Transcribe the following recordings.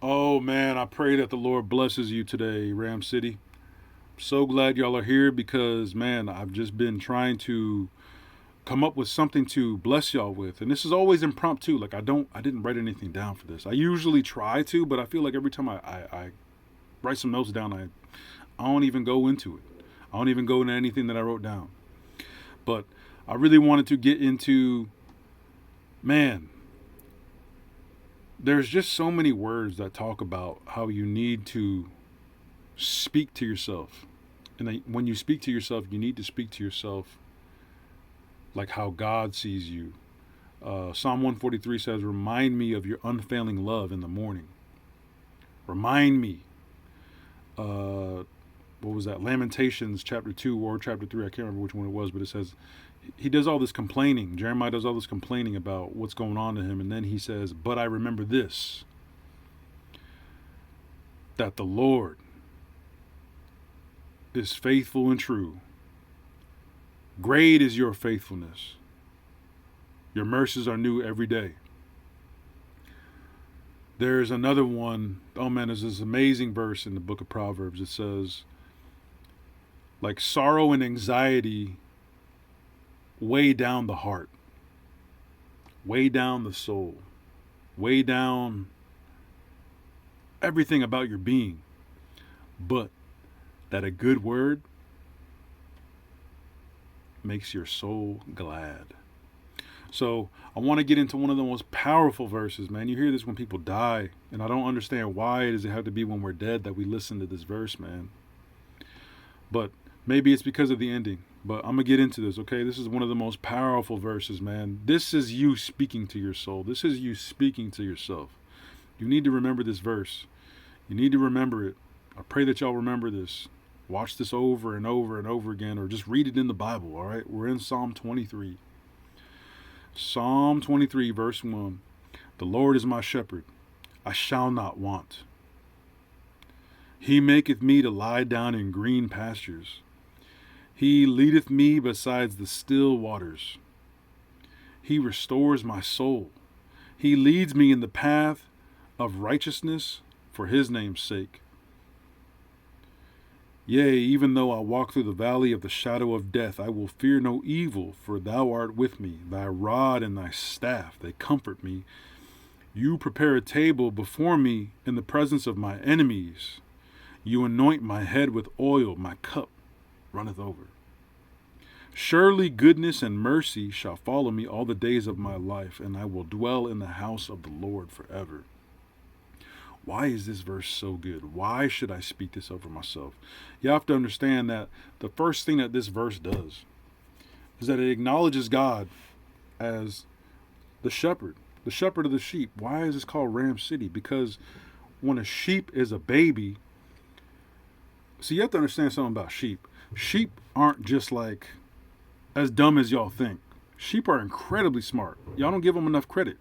Oh man, I pray that the Lord blesses you today, Ram City. So glad y'all are here because man, I've just been trying to come up with something to bless y'all with. And this is always impromptu. Like I didn't write anything down for this. I usually try to, but I feel like every time I write some notes down, I don't even go into it. I don't even go into anything that I wrote down. But I really wanted to get into, man, there's just so many words that talk about how you need to speak to yourself. And when you speak to yourself, you need to speak to yourself like how God sees you. Psalm 143 says, remind me of your unfailing love in the morning. Remind me. What was that? Lamentations chapter 2 or chapter 3. I can't remember which one it was, but it says, he does all this complaining. Jeremiah does all this complaining about what's going on to him. And then he says, but I remember this, that the Lord is faithful and true. Great is your faithfulness. Your mercies are new every day. There's another one. Oh man, there's this amazing verse in the book of Proverbs. It says, like sorrow and anxiety weigh down the heart, weigh down the soul, weigh down everything about your being. But that a good word makes your soul glad. So I want to get into one of the most powerful verses, man. You hear this when people die, and I don't understand why does it have to be when we're dead that we listen to this verse, man. But maybe it's because of the ending. But I'm going to get into this, okay? This is one of the most powerful verses, man. This is you speaking to your soul. This is you speaking to yourself. You need to remember this verse. You need to remember it. I pray that y'all remember this. Watch this over and over and over again, or just read it in the Bible, all right? We're in Psalm 23. Psalm 23, verse 1. The Lord is my shepherd. I shall not want. He maketh me to lie down in green pastures. He leadeth me beside the still waters. He restores my soul. He leads me in the path of righteousness for his name's sake. Yea, even though I walk through the valley of the shadow of death, I will fear no evil, for thou art with me. Thy rod and thy staff, they comfort me. You prepare a table before me in the presence of my enemies. You anoint my head with oil, my cup runneth over. Surely goodness and mercy shall follow me all the days of my life, and I will dwell in the house of the Lord forever. Why is this verse so good? Why should I speak this over myself? You have to understand that the first thing that this verse does is that it acknowledges God as the shepherd of the sheep. Why is this called Ram City? Because when a sheep is a baby, so you have to understand something about sheep. Sheep aren't just like as dumb as y'all think. Sheep are incredibly smart. Y'all don't give them enough credit.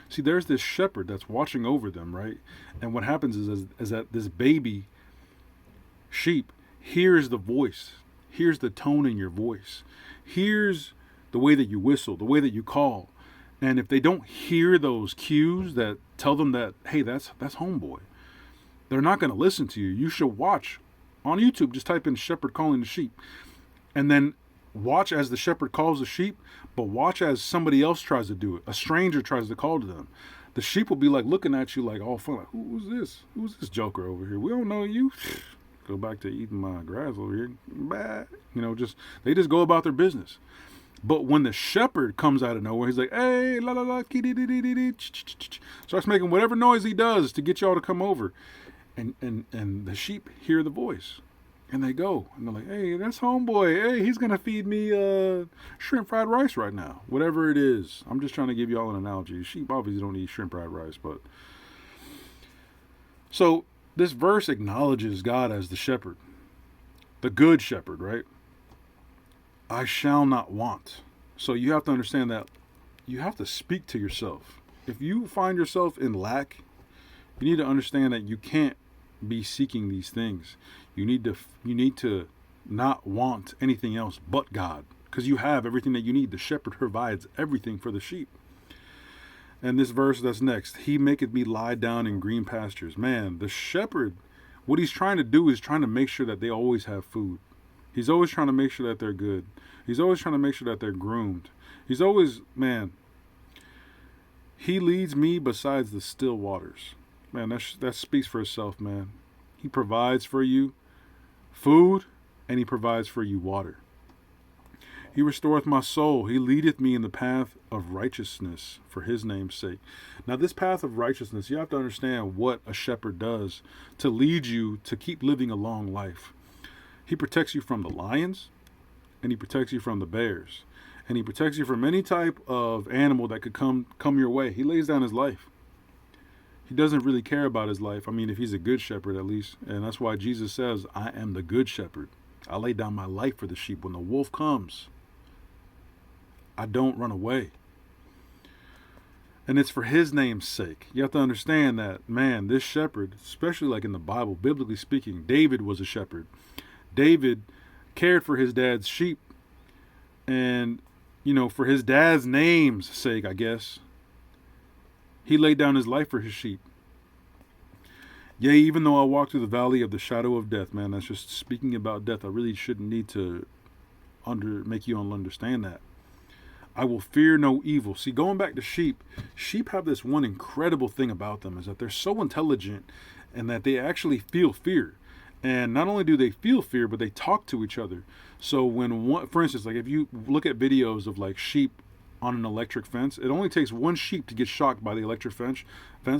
See, there's this shepherd that's watching over them, right? And what happens is that this baby sheep hears the voice, hears the tone in your voice, hears the way that you whistle, the way that you call. And if they don't hear those cues that tell them that, hey, that's homeboy, they're not going to listen to you. You should watch on YouTube. Just type in shepherd calling the sheep. And then watch as the shepherd calls the sheep, but watch as somebody else tries to do it. A stranger tries to call to them. The sheep will be like looking at you like all fun. Like, who's this? Who's this joker over here? We don't know you. Go back to eating my grass over here. Bah. They just go about their business. But when the shepherd comes out of nowhere, he's like, hey, la la la, starts making whatever noise he does to get y'all to come over. And the sheep hear the voice. And they go, and they're like, hey, that's homeboy. Hey, he's going to feed me shrimp fried rice right now. Whatever it is. I'm just trying to give y'all an analogy. Sheep obviously don't eat shrimp fried rice, but... So, this verse acknowledges God as the shepherd. The good shepherd, right? I shall not want. So, you have to understand that you have to speak to yourself. If you find yourself in lack, you need to understand that you can't be seeking these things. You need to not want anything else but God, because you have everything that you need. The shepherd provides everything for the sheep. And this verse that's next, he maketh me lie down in green pastures. Man, the shepherd, what he's trying to do is trying to make sure that they always have food. He's always trying to make sure that they're good. He's always trying to make sure that they're groomed. He's always, man, he leads me besides the still waters. Man, that speaks for itself, man. He provides for you food, and he provides for you water. He restoreth my soul. He leadeth me in the path of righteousness for his name's sake. Now, this path of righteousness, you have to understand what a shepherd does to lead you to keep living a long life. He protects you from the lions, and he protects you from the bears, and he protects you from any type of animal that could come your way. He lays down his life. He doesn't really care about his life. I mean, if he's a good shepherd, at least. And that's why Jesus says, I am the good shepherd. I lay down my life for the sheep. When the wolf comes, I don't run away. And it's for his name's sake. You have to understand that, man, this shepherd, especially like in the Bible, biblically speaking, David was a shepherd. David cared for his dad's sheep. And, for his dad's name's sake, I guess, he laid down his life for his sheep. Yea, even though I walk through the valley of the shadow of death, man, that's just speaking about death. I really shouldn't need to make you understand that. I will fear no evil. See, going back to sheep have this one incredible thing about them, is that they're so intelligent and that they actually feel fear. And not only do they feel fear, but they talk to each other. So for instance, like if you look at videos of like sheep on an electric fence, it only takes one sheep to get shocked by the electric fence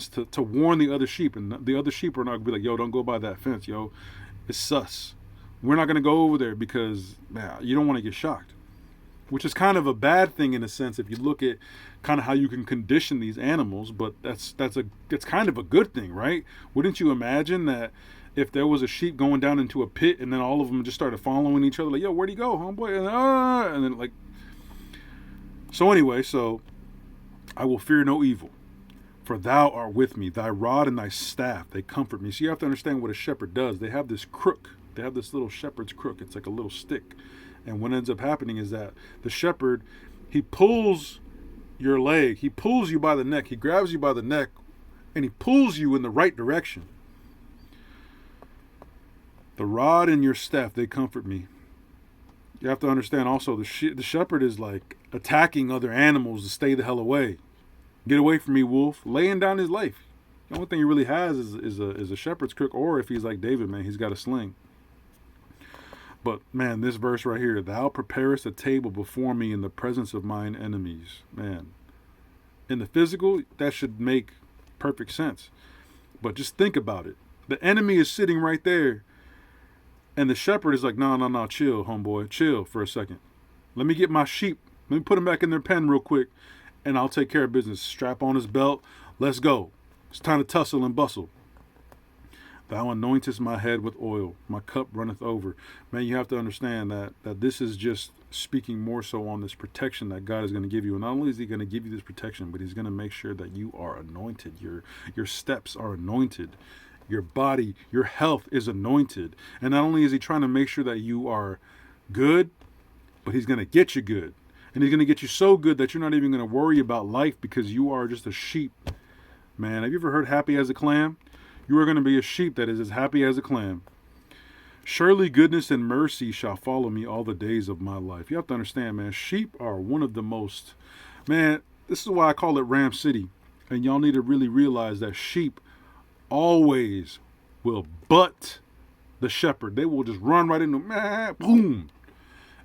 to warn the other sheep. And the other sheep are not going to be like, yo, don't go by that fence, yo. It's sus. We're not going to go over there because you don't want to get shocked. Which is kind of a bad thing in a sense if you look at kind of how you can condition these animals, but that's kind of a good thing, right? Wouldn't you imagine that if there was a sheep going down into a pit and then all of them just started following each other, like, yo, where'd he go, homeboy? And then like, so anyway, I will fear no evil, for thou art with me. Thy rod and thy staff, they comfort me. So you have to understand what a shepherd does. They have this crook. They have this little shepherd's crook. It's like a little stick. And what ends up happening is that the shepherd, he pulls your leg. He pulls you by the neck. He grabs you by the neck, and he pulls you in the right direction. The rod and your staff, they comfort me. You have to understand also the shepherd is like attacking other animals to stay the hell away. Get away from me, wolf. Laying down his life. The only thing he really has is a shepherd's crook, or if he's like David, man, he's got a sling. But man, this verse right here, thou preparest a table before me in the presence of mine enemies. Man, in the physical, that should make perfect sense. But just think about it. The enemy is sitting right there, and the shepherd is like, no, chill, homeboy, chill for a second. Let me get my sheep. Let me put them back in their pen real quick, and I'll take care of business. Strap on his belt. Let's go. It's time to tussle and bustle. Thou anointest my head with oil. My cup runneth over. Man, you have to understand that this is just speaking more so on this protection that God is going to give you. And not only is he going to give you this protection, but he's going to make sure that you are anointed. Your steps are anointed. Your body, your health is anointed. And not only is he trying to make sure that you are good, but he's going to get you good. And he's going to get you so good that you're not even going to worry about life because you are just a sheep. Man, have you ever heard happy as a clam? You are going to be a sheep that is as happy as a clam. Surely goodness and mercy shall follow me all the days of my life. You have to understand, man, sheep are one of the most, man, this is why I call it Ram City. And y'all need to really realize that sheep always will butt the shepherd. They will just run right into, man, boom.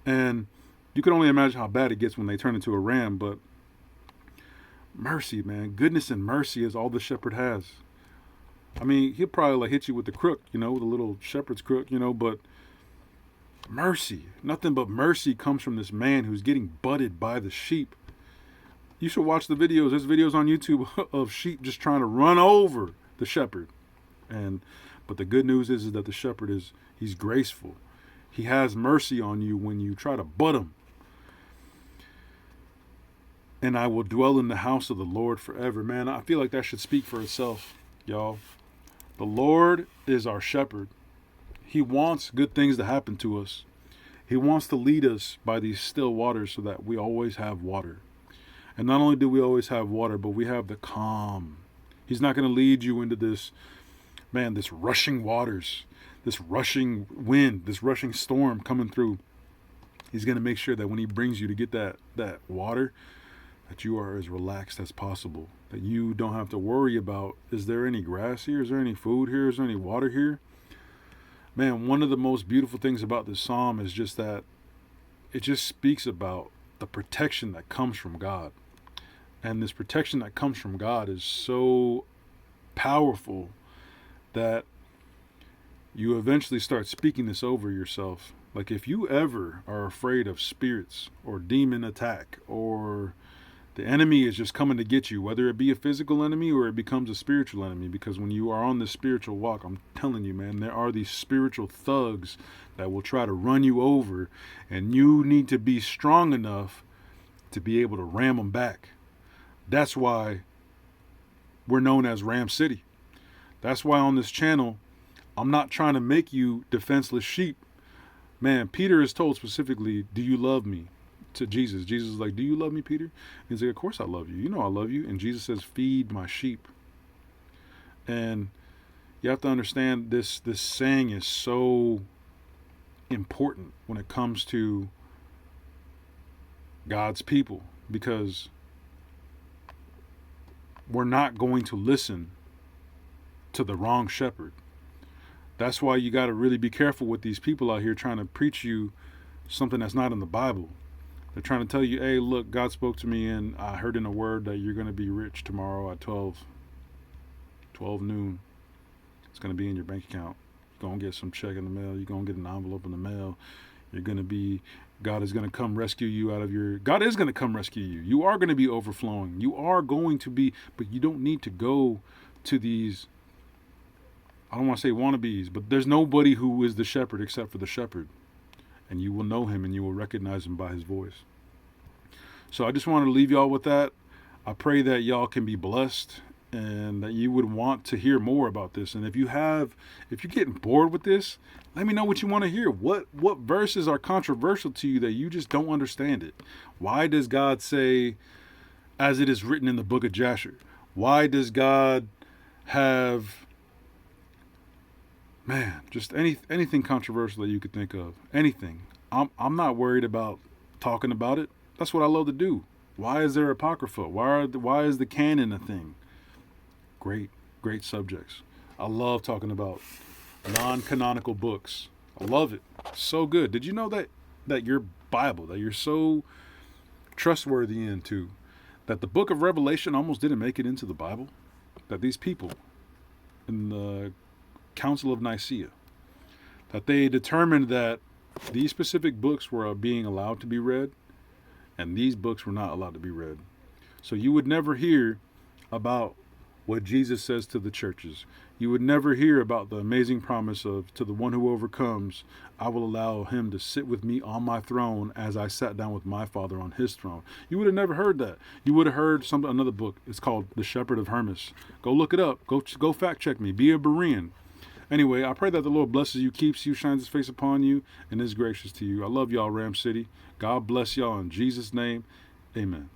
And you can only imagine how bad it gets when they turn into a ram, but mercy, man, goodness and mercy is all the shepherd has. I mean, he'll probably like hit you with the crook, the little shepherd's crook, but mercy, nothing but mercy comes from this man who's getting butted by the sheep. You should watch the videos. There's videos on YouTube of sheep just trying to run over the shepherd. But the good news is that the shepherd he's graceful. He has mercy on you when you try to butt him. And I will dwell in the house of the Lord forever. Man, I feel like that should speak for itself, y'all. The Lord is our shepherd. He wants good things to happen to us. He wants to lead us by these still waters so that we always have water. And not only do we always have water, but we have the calm. He's not going to lead you into this, man, this rushing waters, this rushing wind, this rushing storm coming through. He's going to make sure that when he brings you to get that water, that you are as relaxed as possible, that you don't have to worry about, is there any grass here? Is there any food here? Is there any water here? Man, one of the most beautiful things about this psalm is just that it just speaks about the protection that comes from God. And this protection that comes from God is so powerful that you eventually start speaking this over yourself. Like if you ever are afraid of spirits or demon attack, or the enemy is just coming to get you, whether it be a physical enemy or it becomes a spiritual enemy, because when you are on this spiritual walk, I'm telling you, man, there are these spiritual thugs that will try to run you over, and you need to be strong enough to be able to ram them back. That's why we're known as Ram City. That's why on this channel, I'm not trying to make you defenseless sheep. Man, Peter is told specifically, do you love me? To Jesus. Jesus is like, do you love me, Peter? And he's like, of course I love you. You know I love you. And Jesus says, feed my sheep. And you have to understand this saying is so important when it comes to God's people, because we're not going to listen to the wrong shepherd. That's why you got to really be careful with these people out here trying to preach you something that's not in the Bible. They're trying to tell you, hey, look, God spoke to me and I heard in a word that you're going to be rich tomorrow at 12 noon. It's going to be in your bank account. You're going to get some check in the mail. You're going to get an envelope in the mail. You're going to be, God is going to come rescue you out of your, God is going to come rescue you. You are going to be overflowing. You are going to be, but you don't need to go to these, I don't want to say wannabes, but there's nobody who is the shepherd except for the shepherd. And you will know him and you will recognize him by his voice. So I just wanted to leave y'all with that. I pray that y'all can be blessed and that you would want to hear more about this. And if you're getting bored with this, let me know what you want to hear. What verses are controversial to you that you just don't understand it? Why does God say, as it is written in the book of Jasher? Why does God have, man, just anything controversial that you could think of? Anything. I'm not worried about talking about it. That's what I love to do. Why is there Apocrypha? Why is the canon a thing? Great subjects. I love talking about non-canonical books. I love it. So good. Did you know that your Bible, that you're so trustworthy into, that the book of Revelation almost didn't make it into the Bible? That these people in the Council of Nicaea, that they determined that these specific books were being allowed to be read, and these books were not allowed to be read. So you would never hear about what Jesus says to the churches. You would never hear about the amazing promise of, to the one who overcomes, I will allow him to sit with me on my throne as I sat down with my Father on his throne. You would have never heard that. You would have heard another book. It's called The Shepherd of Hermas. Go look it up. Go fact check me. Be a Berean. Anyway, I pray that the Lord blesses you, keeps you, shines his face upon you, and is gracious to you. I love y'all, Ram City. God bless y'all in Jesus' name. Amen.